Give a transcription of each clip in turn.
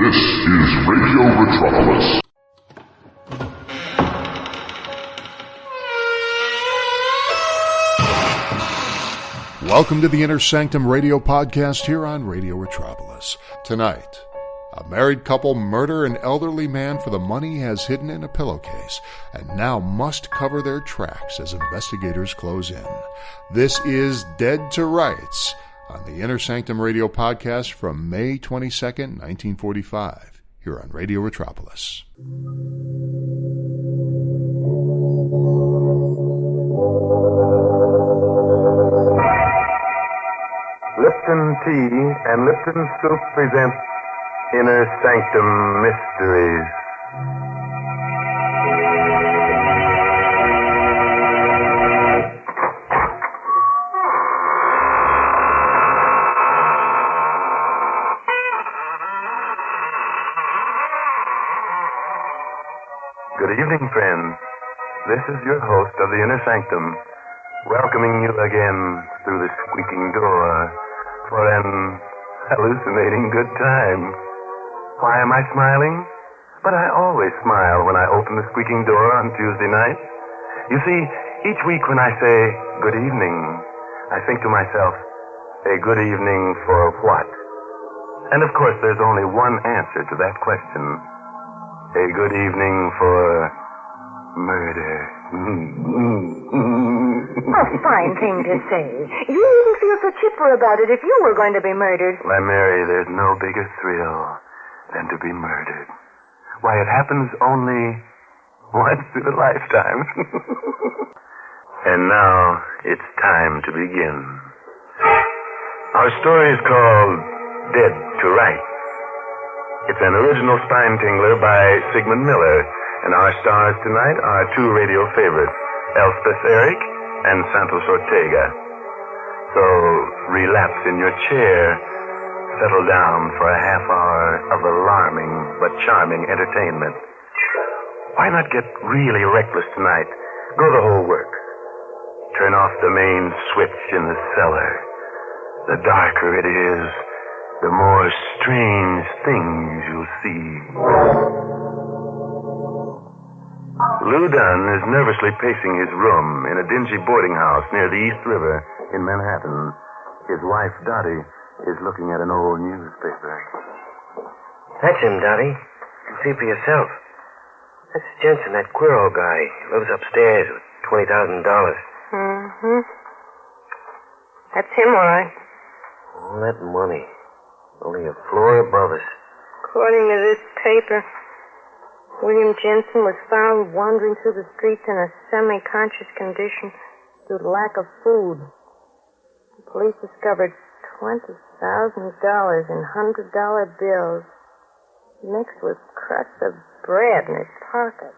This is Radio Metropolis. Welcome to the Inner Sanctum radio podcast here on Radio Metropolis. Tonight, a married couple murder an elderly man for the money he has hidden in a pillowcase and now must cover their tracks as investigators close in. This is Dead to Rights on the Inner Sanctum radio podcast from May 22nd, 1945, here on Radio Metropolis. Lipton Tea and Lipton Soup present Inner Sanctum Mysteries. Good evening, friends. This is your host of the Inner Sanctum, welcoming you again through the squeaking door for an hallucinating good time. Why am I smiling? But I always smile when I open the squeaking door on Tuesday night. You see, each week when I say good evening, I think to myself, a good evening for what? And of course, there's only one answer to that question. A good evening for murder. A fine thing to say. You wouldn't feel so chipper about it if you were going to be murdered. Why, Mary, there's no bigger thrill than to be murdered. Why, it happens only once in a lifetime. And now it's time to begin. Our story is called Dead to Rights. It's an original spine-tingler by Sigmund Miller, and our stars tonight are two radio favorites, Elspeth Eric and Santos Ortega. So, relapse in your chair, settle down for a half hour of alarming but charming entertainment. Why not get really reckless tonight? Go the whole works. Turn off the main switch in the cellar. The darker it is, the more strange things you'll see. Lou Dunn is nervously pacing his room in a dingy boarding house near the East River in Manhattan. His wife, Dottie, is looking at an old newspaper. That's him, Dottie. You can see for yourself. That's Jensen, that Quiro guy. Lives upstairs with $20,000. Mm-hmm. That's him, all right. All that money. Only a floor above us. According to this paper, William Jensen was found wandering through the streets in a semi-conscious condition due to lack of food. The police discovered $20,000 in $100 bills mixed with crusts of bread in his pocket.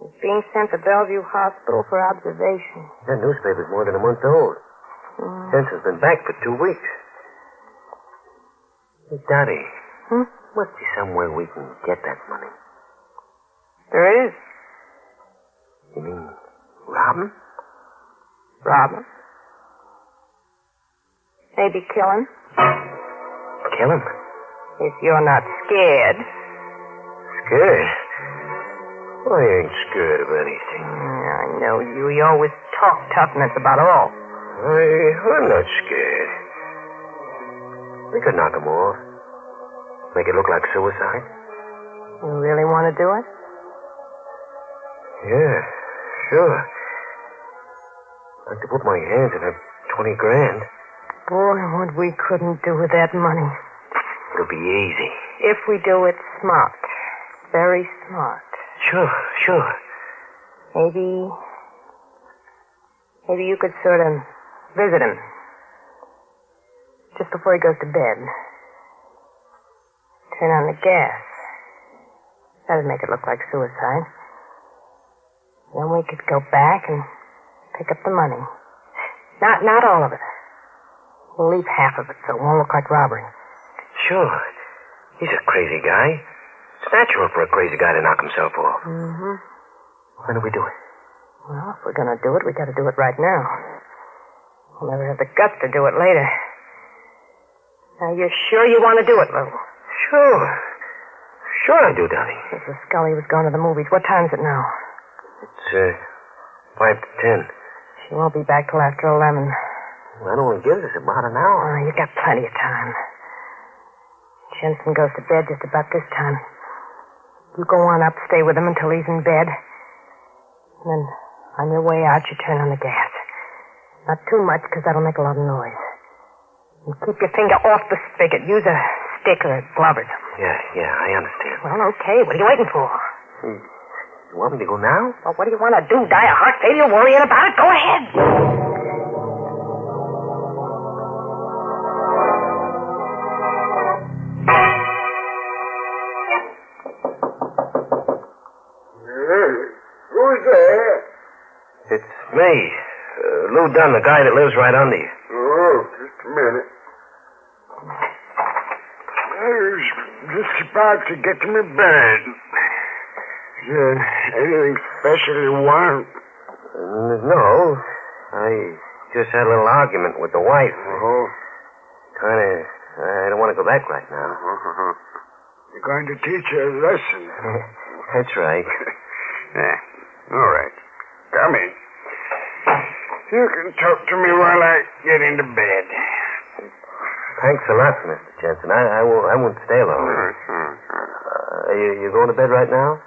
He's being sent to Bellevue Hospital for observation. That newspaper's more than a month old. Jensen's been back for 2 weeks. Hey, Dottie. Must be somewhere we can get that money. There is. You mean rob him? Rob him. Maybe kill him. Kill him? If you're not scared. Scared? Well, I ain't scared of anything. I know you. You always talk toughness about all. I'm not scared. We could knock him off. Make it look like suicide. You really want to do it? Yeah, sure. I'd like to put my hands in that $20,000. Boy, what we couldn't do with that money. It'll be easy. If we do it smart. Very smart. Sure. Maybe you could sort of visit him. Just before he goes to bed. Turn on the gas. That'd make it look like suicide. Then we could go back and pick up the money. Not all of it. We'll leave half of it so it won't look like robbery. Sure. He's a crazy guy. It's natural for a crazy guy to knock himself off. Mm-hmm. When do we do it? Well, if we're going to do it, we got to do it right now. We'll never have the guts to do it later. Now, you're sure you want to do it, Lou? Sure. Sure I do, Daddy. Mrs. Scully was going to the movies. What time is it now? It's, 5 to 10. She won't be back till after 11. Well, that only gives us about an hour. Oh, you got plenty of time. Jensen goes to bed just about this time. You go on up, stay with him until he's in bed. And then, on your way out, you turn on the gas. Not too much, because that'll make a lot of noise. And keep your finger off the spigot. Use a stick or a glove or something. Yeah, I understand. Well, okay. What are you waiting for? You want me to go now? Well, what do you want to do? Die of heart failure worrying about it? Go ahead. Who's there? It's me. Lou Dunn, the guy that lives right under you. Oh, just a minute. I was just about to get to my bed. Is there anything special you want? No. I just had a little argument with the wife. Oh. I don't want to go back right now. You're going to teach her a lesson. That's right. Yeah. All right. Come in. You can talk to me while I get into bed. Thanks a lot, Mr. Jensen. I won't stay long. You going to bed right now?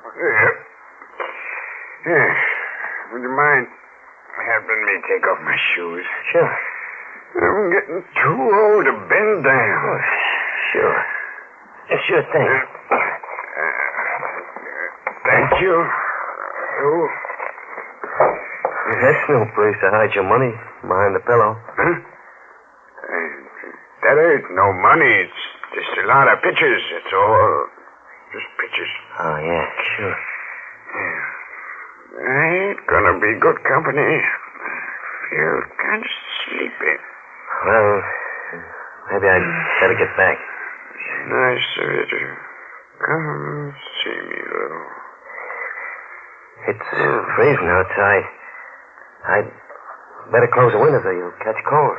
Yeah. Would you mind helping me take off my shoes? Sure. I'm getting too old to bend down. Oh, sure. Sure thing. Thank you. Oh. That's no place to hide your money, behind the pillow. Huh? That ain't no money. It's just a lot of pictures. It's all just pictures. Oh, yeah, sure. Yeah. I ain't gonna be good company. I feel kind of sleepy. Well, maybe I'd better get back. Nice of you to come see me, Lou. It's freezing outside. I'd better close the windows or you'll catch cold.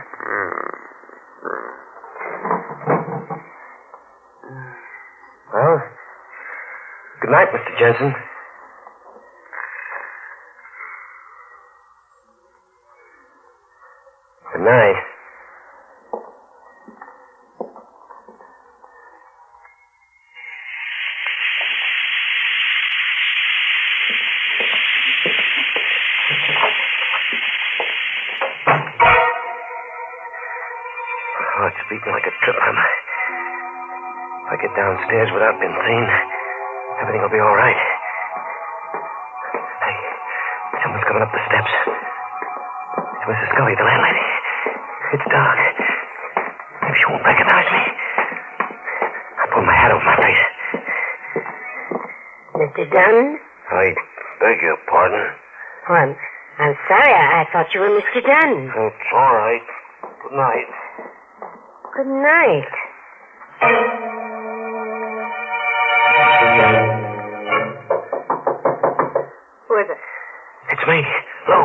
Well, good night, Mr. Jensen. Good night. Oh, it's beating like a drum. If I get downstairs without being seen, everything will be all right. Hey, someone's coming up the steps. It's Mrs. Scully, the landlady. It's dark. Maybe she won't recognize me. I pull my hat over my face. Mr. Dunn? I beg your pardon. Oh, I'm sorry. I thought you were Mr. Dunn. It's all right. Good night. Good night. Who is it? It's me, Lou.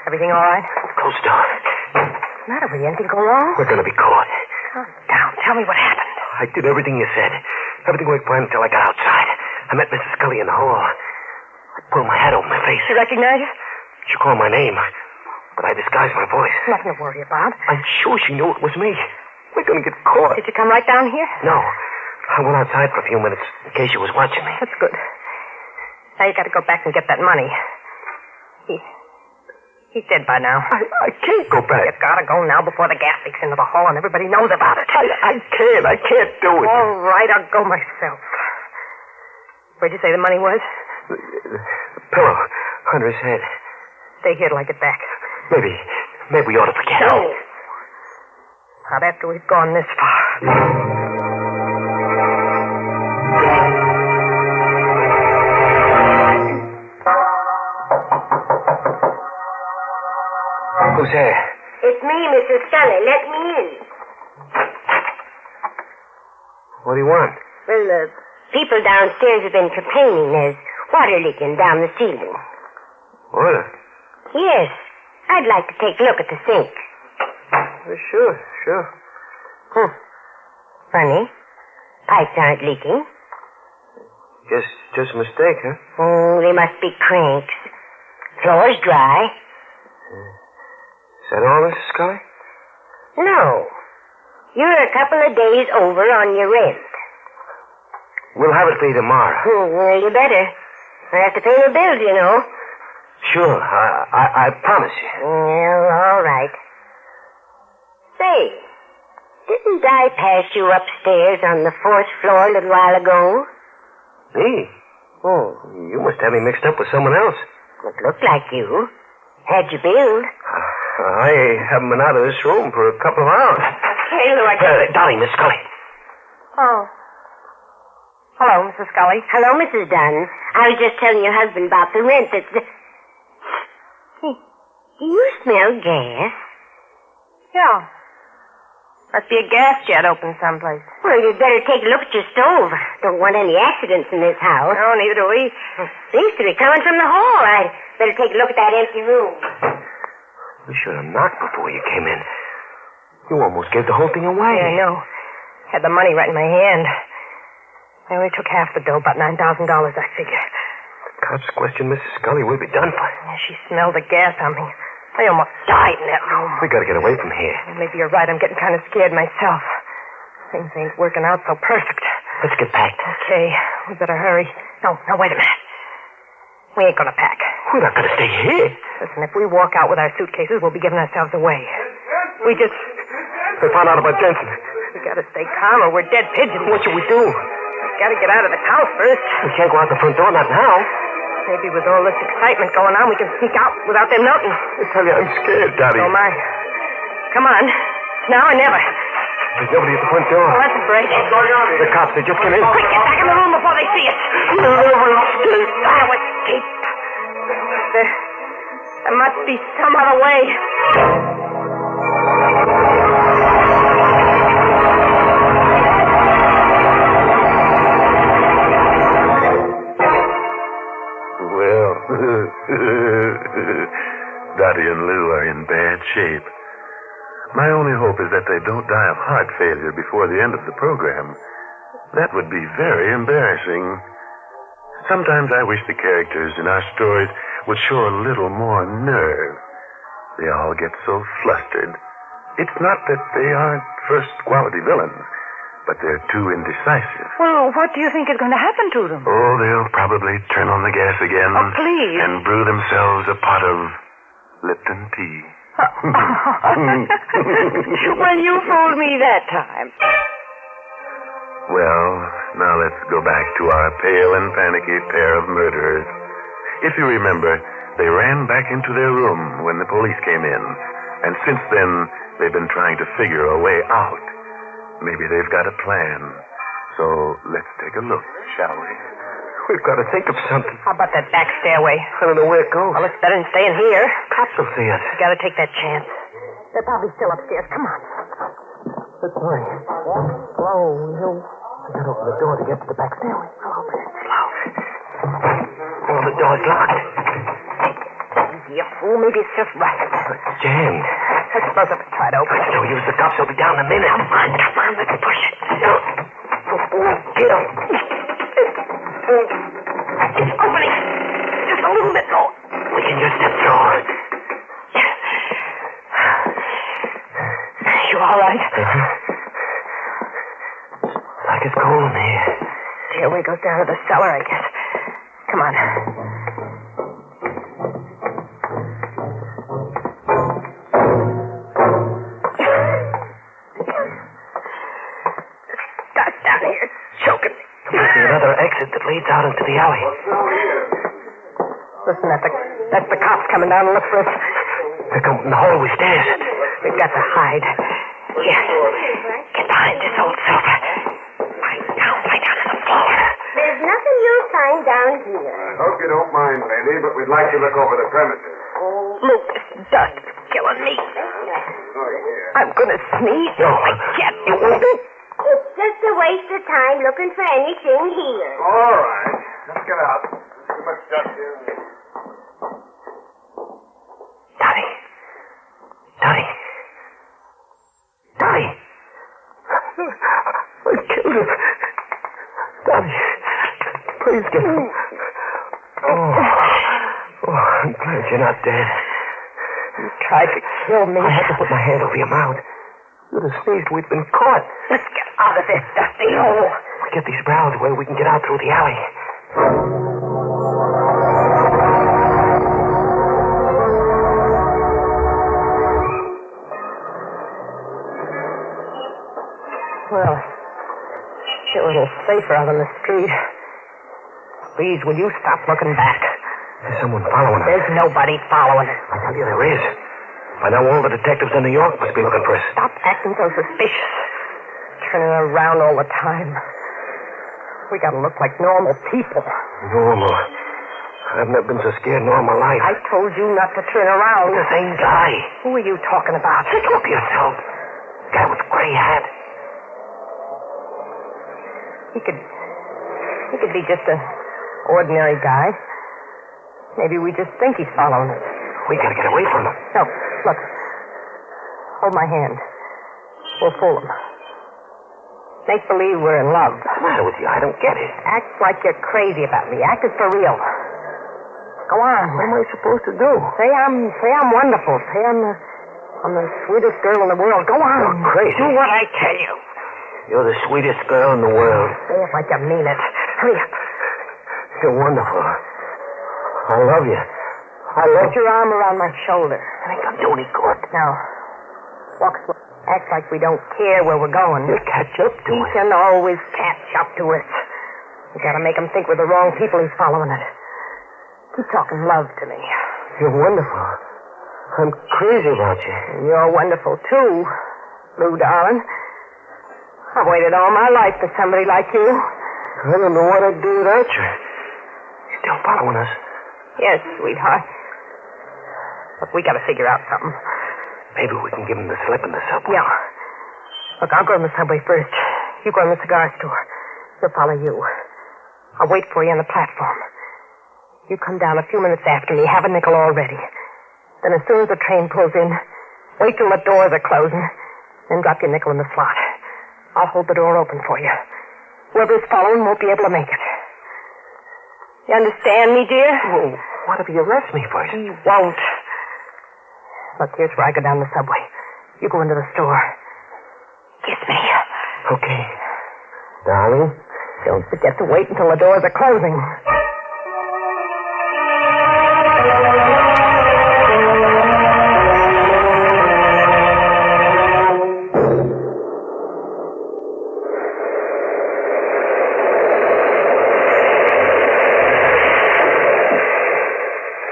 Everything all right? Close the door. What's the matter with you? Anything go wrong? We're going to be caught. Calm down. Tell me what happened. I did everything you said. Everything worked fine until I got outside. I met Mrs. Scully in the hall. I pulled my hat over my face. She recognized you? She called my name, but I disguised my voice. Nothing to worry about. I'm sure she knew it was me. We're going to get caught. Did you come right down here? No. I went outside for a few minutes in case she was watching me. That's good. Now you got to go back and get that money. He's dead by now. I can't go back. You gotta go now before the gas leaks into the hall and everybody knows about it. I can't do it. All right, I'll go myself. Where'd you say the money was? The pillow under his head. Stay here till I get back. Maybe we ought to forget it. No. Not after we've gone this far. Who's there? It's me, Mrs. Scully. Let me in. What do you want? Well, the people downstairs have been complaining there's water leaking down the ceiling. Water? Yes. I'd like to take a look at the sink. Sure. Funny. Pipes aren't leaking. Just a mistake, huh? Oh, they must be cranks. Floor's dry. Is that all, Mrs. Scully? No. You're a couple of days over on your rent. We'll have it for you tomorrow. Well, you better. I have to pay the bills, you know. Sure, I promise you. Well, all right. Say, didn't I pass you upstairs on the 4th floor a little while ago? Me? Oh, you must have me mixed up with someone else. It looked like you. Had you billed? I haven't been out of this room for a couple of hours. Hey, Lou, Dolly, Miss Scully. Oh. Hello, Mrs. Scully. Hello, Mrs. Dunn. I was just telling your husband about the rent that's... Do you smell gas? Yeah. Must be a gas jet open someplace. Well, you'd better take a look at your stove. Don't want any accidents in this house. No, neither do we. Seems to be coming from the hall. I'd better take a look at that empty room. You should have knocked before you came in. You almost gave the whole thing away. Yeah, I know. Had the money right in my hand. I only took half the dough, about $9,000, I figure. The cops questioned Mrs. Scully. We'd be done for. Yeah, she smelled the gas on me. I almost died in that room. We gotta get away from here. Maybe you're right. I'm getting kind of scared myself. Things ain't working out so perfect. Let's get packed. Okay, we better hurry. No, wait a minute. We ain't gonna pack. We're not gonna stay here. Listen, if we walk out with our suitcases, we'll be giving ourselves away. We just... They found out about Jensen. We gotta stay calm or we're dead pigeons. What should we do? We gotta get out of the house first. We can't go out the front door, not now. Maybe with all this excitement going on, we can sneak out without them noting. I tell you, I'm scared, Daddy. Oh, my. Come on. It's now or never. There's nobody at the front door. Oh, that's a break. What's going on here? The cops, they just came in. Quick, get back in the room before they see us. We'll never escape. I'll escape. There must be some other way. Well, Dottie and Lou are in bad shape. My only hope is that they don't die of heart failure before the end of the program. That would be very embarrassing. Sometimes I wish the characters in our stories would show a little more nerve. They all get so flustered. It's not that they aren't first-quality villains, but they're too indecisive. Well, what do you think is going to happen to them? Oh, they'll probably turn on the gas again. Oh, please. And brew themselves a pot of Lipton tea. Well, you fooled me that time. Well, now let's go back to our pale and panicky pair of murderers. If you remember, they ran back into their room when the police came in. And since then, they've been trying to figure a way out. Maybe they've got a plan. So let's take a look, shall we? We've got to think of something. How about that back stairway? I don't know where it goes. Well, it's better than staying here. Cops will see us. We gotta take that chance. They're probably still upstairs. Come on. Let's hurry. Slow, you. I gotta open the door to get to the back stairway. I'll open it slow. Oh, the door's locked. You fool. Maybe it's just rust. It's jammed. I suppose I'll try to open it. No use. The cops will be down in a minute. Come on, let's push it. Get him. It's opening. Just a little bit more. We can just step through. You all right? Like it's cold in here. Stairway goes down to the cellar, I guess. Come on. Dark down here. It's choking me. There's another exit that leads out into the alley. Listen, that's the cops coming down to look for us. They're coming from the hallway stairs. We've got to hide. Here. Get behind this old sofa. Lie down on the floor. There's nothing you'll find down here. I hope you don't mind, lady, but we'd like to look over the premises. Look, this dust is killing me. I'm going to sneeze. No. I can't do it. It's just a waste of time looking for anything here. All right. Let's get out. There's too much dust here. Donnie. I killed him. Please get him. Oh, I'm glad you're not dead. You tried to kill me. I had to put my hand over your mouth. You'd have sneezed. We'd been caught. Let's get out of this dusty hole. We get these barrels where we can get out through the alley. Well, feel a little safer out on the street. Please, will you stop looking back? There's someone following us. There's nobody following us. I tell you, there is. By now, all the detectives in New York must be looking for us. Stop acting so suspicious. Turning around all the time. We gotta look like normal people. Normal? I've never been so scared in all my life. I told you not to turn around. The same guy. Who are you talking about? Take a look at yourself. Guy with the gray hat. He could be just an ordinary guy. Maybe we just think he's following us. We gotta get away from him. No, look. Hold my hand. We'll fool him. Make believe we're in love. What's the matter with you? I don't get it. Act like you're crazy about me. Act it for real. Go on. What am I supposed to do? Say I'm wonderful. Say I'm the sweetest girl in the world. Go on. You're crazy. Do what I tell you. You're the sweetest girl in the world. Say it like you mean it. Hurry up. You're wonderful. I love you. Put your arm around my shoulder. I ain't gonna do any good. Now, walk slow. Act like we don't care where we're going. You'll catch up to He us. can always catch up to us. We gotta make him think we're the wrong people he's following us. Keep talking love to me. You're wonderful. I'm crazy about you. You're wonderful, too, Lou, darling. I've waited all my life for somebody like you. I don't know what I'd do without you. You're still following us? Yes, sweetheart. Look, we gotta figure out something. Maybe we can give him the slip in the subway. Yeah. Look, I'll go in the subway first. You go in the cigar store. He'll follow you. I'll wait for you on the platform. You come down a few minutes after me. Have a nickel all ready. Then as soon as the train pulls in, wait till the doors are closing, then drop your nickel in the slot. I'll hold the door open for you. Whoever's following won't be able to make it. You understand me, dear? Oh, what if he arrests me first? He won't. Look, here's where I go down the subway. You go into the store. Kiss me. Okay. Darling? Don't forget to wait until the doors are closing.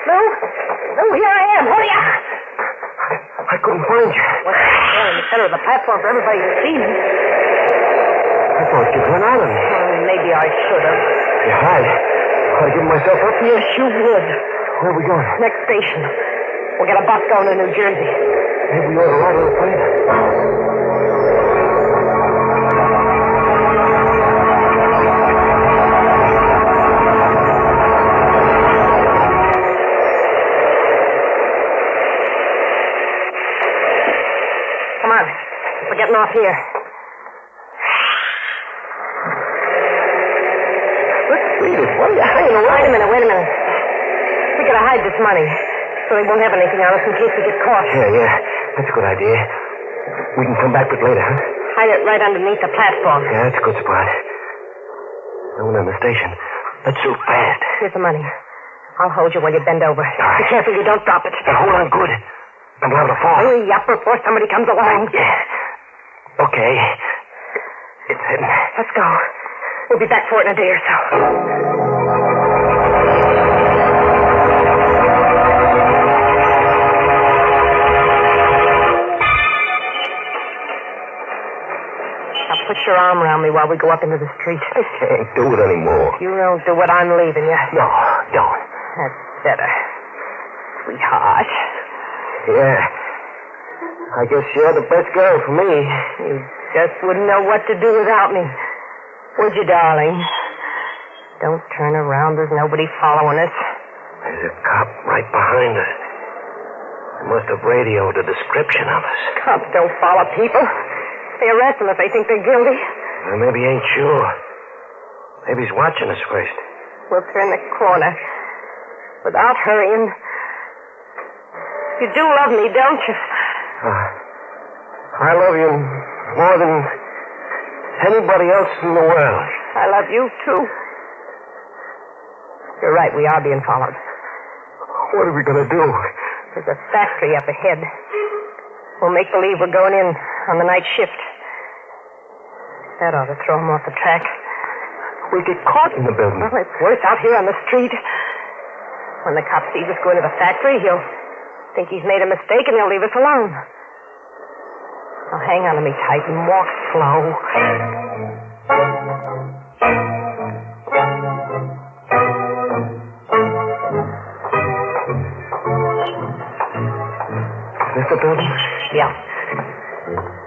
Lou, here I am. Hurry up. I couldn't find you. What's there in the center of the platform for everybody to see me? I thought you'd run out on me. Maybe I should have. You had. I'd give myself up to you. Yes, you would. Where are we going? Next station. We'll get a bus going to New Jersey. Maybe we ought to ride on the plane. Come on. We're getting off here. What are you hanging around? Wait a minute. We gotta hide this money so they won't have anything on us in case we get caught. Yeah. That's a good idea. We can come back with it later, huh? Hide it right underneath the platform. Yeah, that's a good spot. No one on the station. Let's shoot fast. Here's the money. I'll hold you while you bend over. right. Be careful you don't drop it. Now, hold on good. I'm liable to fall. Hurry up before somebody comes along. Yeah. Okay. It's hidden. Let's go. We'll be back for it in a day or so. Now put your arm around me while we go up into the street. I can't do it anymore. You don't do it, I'm leaving you. No, don't. That's better. Sweetheart. Yeah. I guess you're the best girl for me. You just wouldn't know what to do without me. Would you, darling? Don't turn around. There's nobody following us. There's a cop right behind us. He must have radioed a description of us. Cops don't follow people. They arrest them if they think they're guilty. Well, maybe he ain't sure. Maybe he's watching us first. We'll turn the corner. Without hurrying. You do love me, don't you? I love you more than anybody else in the world. I love you, too. You're right, we are being followed. What are we going to do? There's a factory up ahead. We'll make believe we're going in on the night shift. That ought to throw him off the track. We get caught in the building. Well, it's worse out here on the street. When the cop sees us go into the factory, he'll think he's made a mistake and he'll leave us alone. Now hang on to me tight and walk slow. Is this the building? Yeah.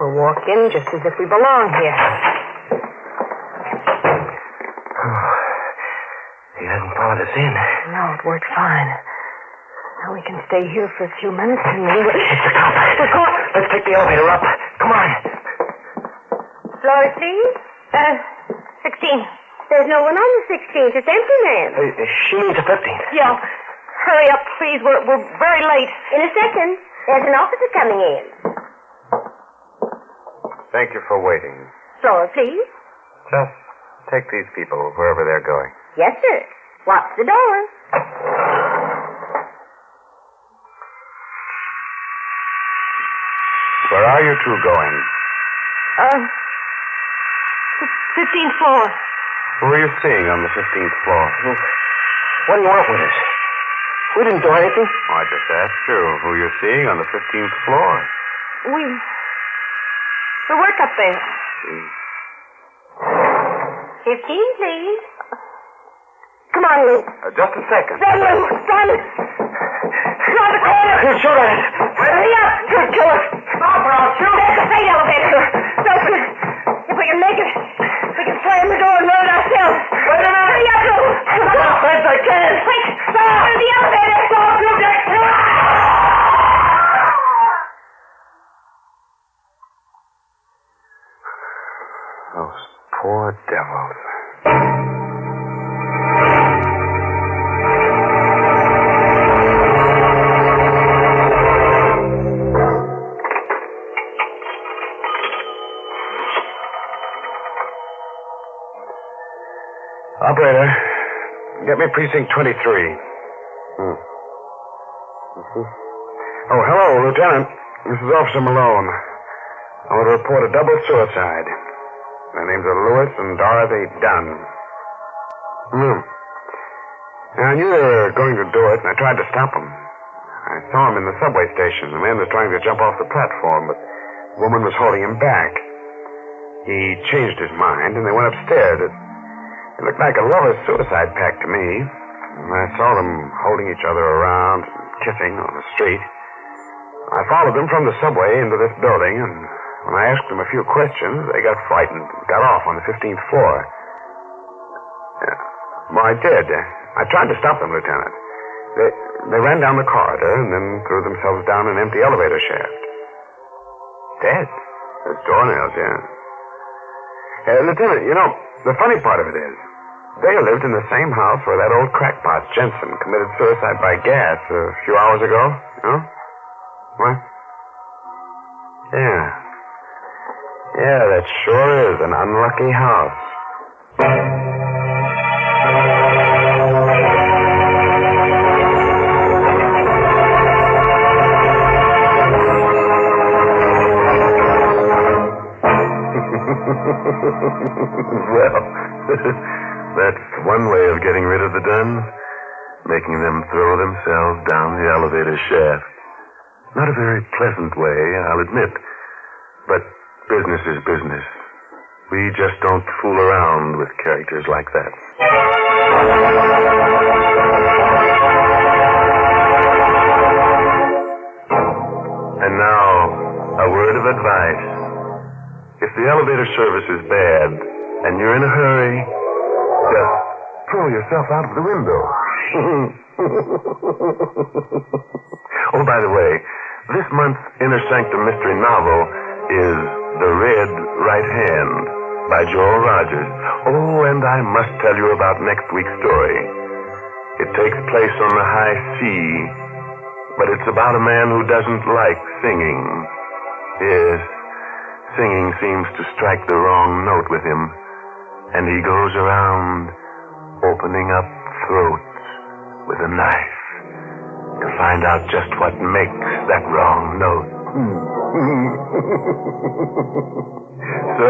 We'll walk in just as if we belong here. He hasn't followed us in. No, it worked fine. Now we can stay here for a few minutes and then It's the cop. We're caught. Let's take the elevator up. Come on. Floor, please? 16. There's no one on the 16th. It's empty, ma'am. She needs a 15th. Yeah. Hurry up, please. We're very late. In a second. There's an officer coming in. Thank you for waiting. Floor, please? Just take these people wherever they're going. Yes, sir. Watch the door. Where are you two going? 15th floor. Who are you seeing on the 15th floor? What do you want with us? We didn't do anything. Oh, I just asked you who you're seeing on the 15th floor. We work up there. 15, please. Come on, Lou. Just a second. Run, Lou. Run. Around the corner. Shoot at us. Hurry up. Don't kill us. Stop or I'll shoot. There's the freight elevator. Open it. If we can make it, we can slam the door and run it ourselves. Wait a minute. Hurry up, Lou. As fast as I can. Quick. Stop. The elevator. Stop. Those poor devils. Operator, get me precinct 23. Oh, hello, Lieutenant. This is Officer Malone. I want to report a double suicide. Their names are Lewis and Dorothy Dunn. I knew they were going to do it, and I tried to stop them. I saw him in the subway station. The man was trying to jump off the platform, but the woman was holding him back. He changed his mind, and they went upstairs. It looked like a lover's suicide pact to me. I saw them holding each other around, kissing on the street. I followed them from the subway into this building, and when I asked them a few questions, they got frightened and got off on the 15th floor. Well, I did. I tried to stop them, Lieutenant. They ran down the corridor and then threw themselves down an empty elevator shaft. Dead? There's doornails, yeah. Lieutenant, you know, the funny part of it is, they lived in the same house where that old crackpot, Jensen, committed suicide by gas a few hours ago. Huh? What? Yeah. Yeah, that sure is an unlucky house. Well, that's one way of getting rid of the Duns, making them throw themselves down the elevator shaft. Not a very pleasant way, I'll admit, but business is business. We just don't fool around with characters like that. And now, a word of advice. If the elevator service is bad and you're in a hurry, just throw yourself out of the window. Oh, by the way, this month's Inner Sanctum mystery novel is The Red Right Hand by Joel Rogers. Oh, and I must tell you about next week's story. It takes place on the high sea, but it's about a man who doesn't like singing. Yes, singing seems to strike the wrong note with him, and he goes around opening up throats with a knife to find out just what makes that wrong note. So,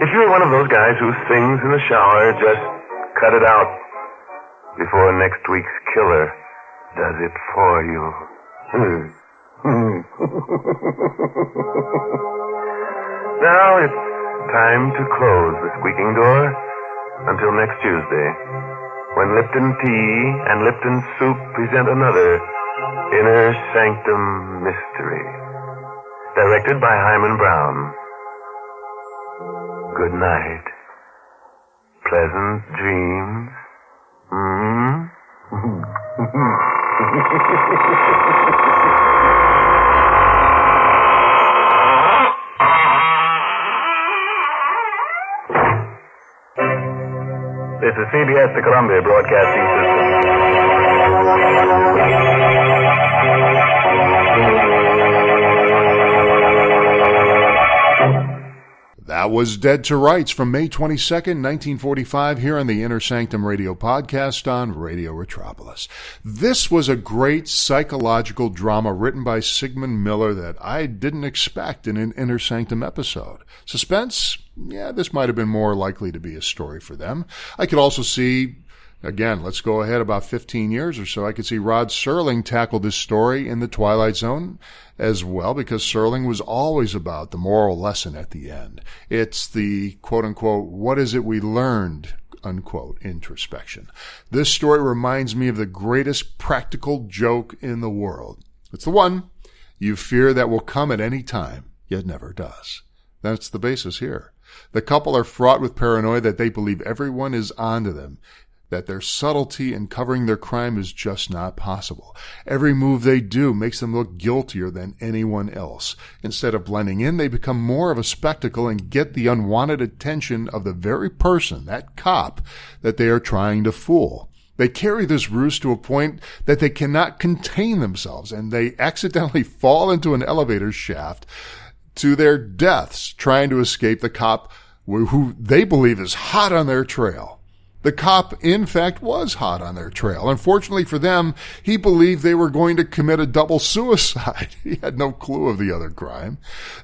if you're one of those guys who sings in the shower, just cut it out before next week's killer does it for you. Now it's time to close the squeaking door until next Tuesday, when Lipton Tea and Lipton Soup present another Inner Sanctum Mystery, directed by Hyman Brown. Good night. Pleasant dreams. This is CBS, the Columbia Broadcasting System. That was Dead to Rights from May 22nd, 1945, here on the Inner Sanctum Radio podcast on Radio Retropolis. This was a great psychological drama written by Sigmund Miller that I didn't expect in an Inner Sanctum episode. Suspense? Yeah, this might have been more likely to be a story for them. I could also see, again, let's go ahead about 15 years or so, I could see Rod Serling tackle this story in the Twilight Zone as well, because Serling was always about the moral lesson at the end. It's the quote-unquote, what is it we learned, unquote, introspection. This story reminds me of the greatest practical joke in the world. It's the one you fear that will come at any time, yet never does. That's the basis here. The couple are fraught with paranoia that they believe everyone is onto them, that their subtlety in covering their crime is just not possible. Every move they do makes them look guiltier than anyone else. Instead of blending in, they become more of a spectacle and get the unwanted attention of the very person, that cop, that they are trying to fool. They carry this ruse to a point that they cannot contain themselves, and they accidentally fall into an elevator shaft to their deaths trying to escape the cop who they believe is hot on their trail. The cop, in fact, was hot on their trail. Unfortunately for them, he believed they were going to commit a double suicide. He had no clue of the other crime.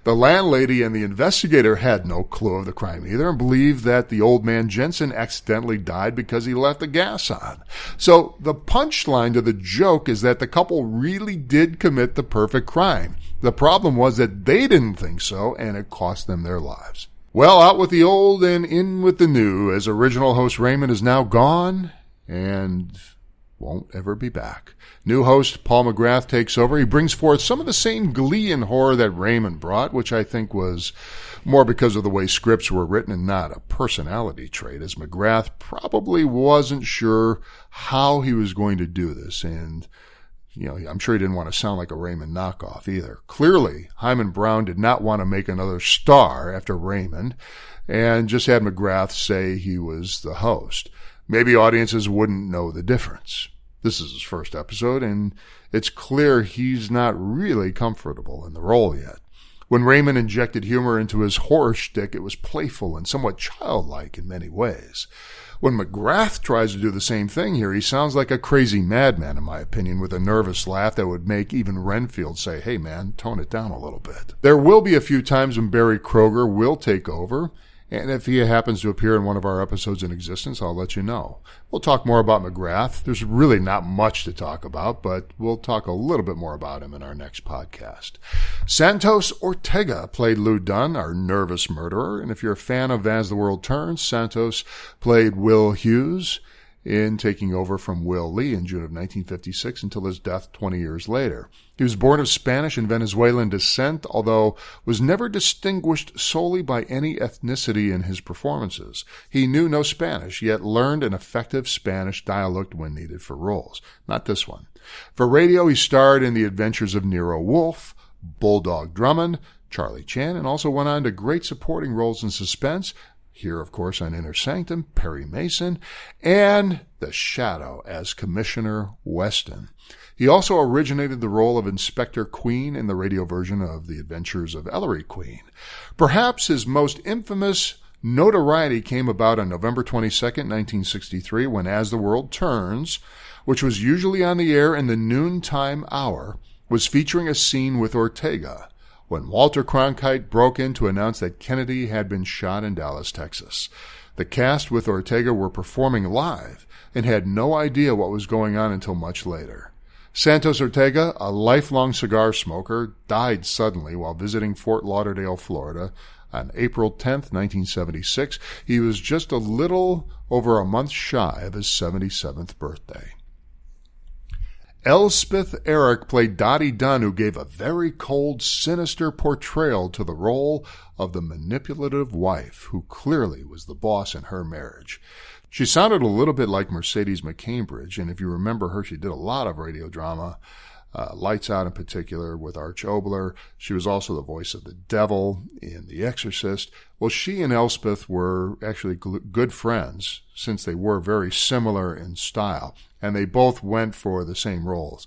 The landlady and the investigator had no clue of the crime either and believed that the old man Jensen accidentally died because he left the gas on. So the punchline to the joke is that the couple really did commit the perfect crime. The problem was that they didn't think so, and it cost them their lives. Well, out with the old and in with the new, as original host Raymond is now gone and won't ever be back. New host Paul McGrath takes over. He brings forth some of the same glee and horror that Raymond brought, which I think was more because of the way scripts were written and not a personality trait, as McGrath probably wasn't sure how he was going to do this, and I'm sure he didn't want to sound like a Raymond knockoff either. Clearly, Hyman Brown did not want to make another star after Raymond and just had McGrath say he was the host. Maybe audiences wouldn't know the difference. This is his first episode, and it's clear he's not really comfortable in the role yet. When Raymond injected humor into his horror shtick, it was playful and somewhat childlike in many ways. When McGrath tries to do the same thing here, he sounds like a crazy madman, in my opinion, with a nervous laugh that would make even Renfield say, hey man, tone it down a little bit. There will be a few times when Barry Kroger will take over, and if he happens to appear in one of our episodes in existence, I'll let you know. We'll talk more about McGrath. There's really not much to talk about, but we'll talk a little bit more about him in our next podcast. Santos Ortega played Lou Dunn, our nervous murderer, and if you're a fan of As the World Turns, Santos played Will Hughes in taking over from Will Lee in June of 1956 until his death 20 years later. He was born of Spanish and Venezuelan descent, although was never distinguished solely by any ethnicity in his performances. He knew no Spanish, yet learned an effective Spanish dialect when needed for roles. Not this one. For radio, he starred in The Adventures of Nero Wolfe, Bulldog Drummond, Charlie Chan, and also went on to great supporting roles in Suspense, Here, of course, on Inner Sanctum, Perry Mason, and The Shadow as Commissioner Weston. He also originated the role of Inspector Queen in the radio version of The Adventures of Ellery Queen. Perhaps his most infamous notoriety came about on November 22nd, 1963, when As the World Turns, which was usually on the air in the noontime hour, was featuring a scene with Ortega, when Walter Cronkite broke in to announce that Kennedy had been shot in Dallas, Texas. The cast with Ortega were performing live and had no idea what was going on until much later. Santos Ortega, a lifelong cigar smoker, died suddenly while visiting Fort Lauderdale, Florida, on April 10th, 1976. He was just a little over a month shy of his 77th birthday. Elspeth Eric played Dottie Dunn, who gave a very cold, sinister portrayal to the role of the manipulative wife, who clearly was the boss in her marriage. She sounded a little bit like Mercedes McCambridge, and if you remember her, she did a lot of radio drama, Lights Out in particular, with Arch Obler. She was also the voice of the devil in The Exorcist. Well, she and Elspeth were actually good friends, since they were very similar in style, and they both went for the same roles.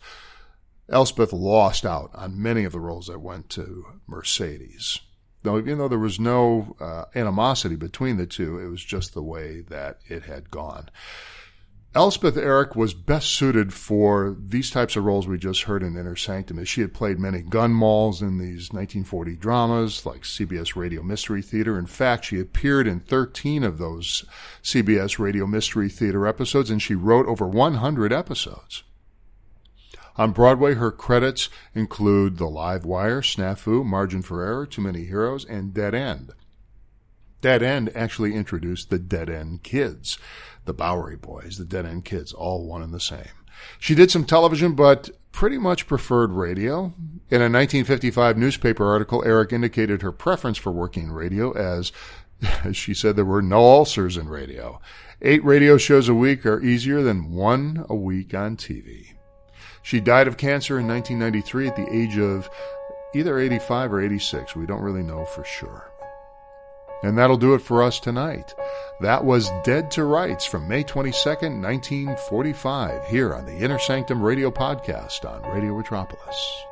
Elspeth lost out on many of the roles that went to Mercedes. Though, even though there was no animosity between the two, it was just the way that it had gone. Elspeth Eric was best suited for these types of roles we just heard in Inner Sanctum, as she had played many gun mauls in these 1940 dramas like CBS Radio Mystery Theater. In fact, she appeared in 13 of those CBS Radio Mystery Theater episodes, and she wrote over 100 episodes. On Broadway, her credits include The Live Wire, Snafu, Margin for Error, Too Many Heroes, and Dead End. Dead End actually introduced the Dead End Kids, the Bowery Boys, the Dead End Kids, all one and the same. She did some television, but pretty much preferred radio. In a 1955 newspaper article, Eric indicated her preference for working in radio as she said there were no ulcers in radio. 8 radio shows a week are easier than 1 a week on TV. She died of cancer in 1993 at the age of either 85 or 86. We don't really know for sure. And that'll do it for us tonight. That was Dead to Rights from May 22nd, 1945, here on the Inner Sanctum Radio Podcast on Radio Metropolis.